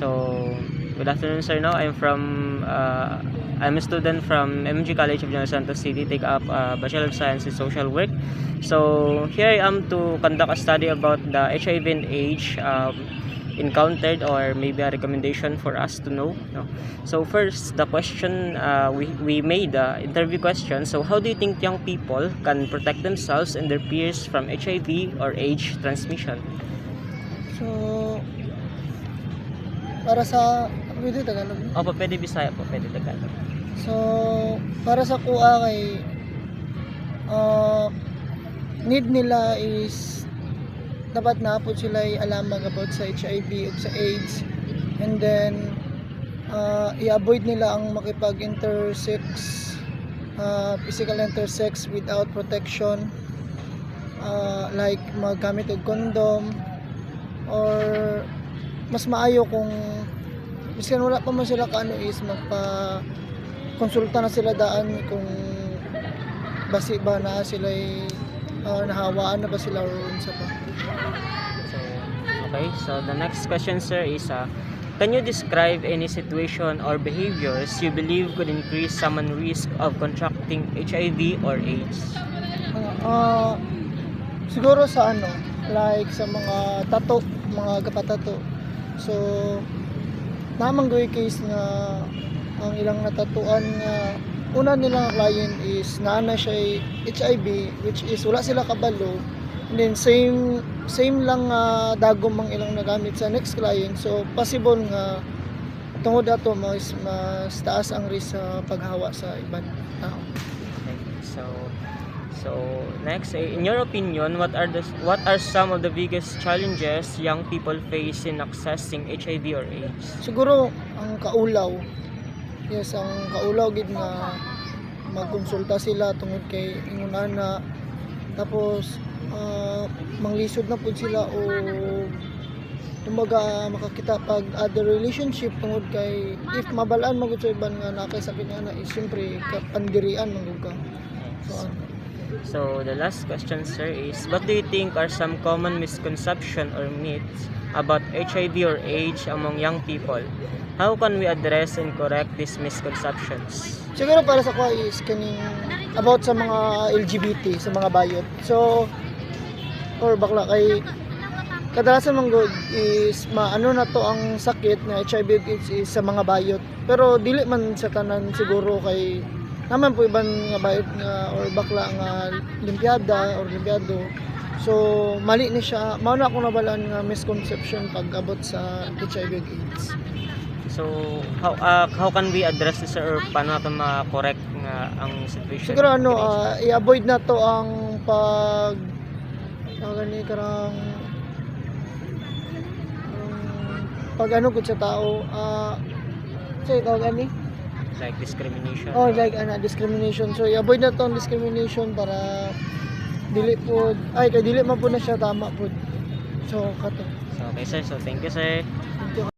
So, good afternoon, sir. Now, I'm a student from MG College of General Santos City, take up Bachelor of Science in Social Work. So, here I am to conduct a study about the HIV and AIDS encountered, or maybe a recommendation for us to know. No? So, first, the question we made interview question. So, how do you think young people can protect themselves and their peers from HIV or AIDS transmission? So, para sa pwede Tagalog. Opo, pwede Bisaya po, pwede Tagalog. So, para sa kuha kay need nila is dapat naapod sila alamang about sa HIV ug sa AIDS, and then i-avoid nila ang makipag-intersex, physical intersex without protection, like maggamit og condom, or mas maayo kung miskan wala pa man sila kaano is magpa konsulta na sila daan kung basi ba na sila nahawaan na ba sila or unsa pa. So, okay, so the next question, sir, is can you describe any situation or behaviors you believe could increase someone's risk of contracting HIV or AIDS? Siguro sa like sa mga tato, mga kapatato. So, namang goy case nga ang ilang natatuan nga una nilang client is naana siya HIV, which is wala sila kabalo, and then same lang dagom ang ilang nagamit sa next client. So, possible nga tungod ato mas taas ang risk sa paghawa sa ibang tao. Okay, so next, in your opinion, what are some of the biggest challenges young people face in accessing HIV or AIDS? Siguro ang kaulaw. Yes, ang kaulaw gid nga magkonsulta sila tungod kay ingunana, tapos manglisod na pud sila o kumbaga makakita pag other relationship tungod kay if mabalaan magud sa iban nga nakasakit na is syempre kapandirian magud ka. So the last question, sir, is what do you think are some common misconceptions or myths about HIV or AIDS among young people? How can we address and correct these misconceptions? Siguro para sa ko is kaning about sa mga LGBT, sa mga bayot. So, or bakla kay kadalasan man good is maano na to ang sakit na HIV is sa mga bayot. Pero dili man sa tanan siguro kay naman po ibang nga bayot nga or bakla nga limpyada or limpyado. So, mali ni siya. Mao na akong nabalaan nga misconception pag abot sa HIV AIDS. So, how can we address this, or paano natin ma-correct nga ang situation? Siguro i-avoid na to ang gani karang pag gud sa tao say tawag ani Like discrimination? like discrimination. So i-avoid na to ang discrimination para dili po kay dili man po na siya tama po. So kato. So, okay, sir. So, thank you, sir. Thank you.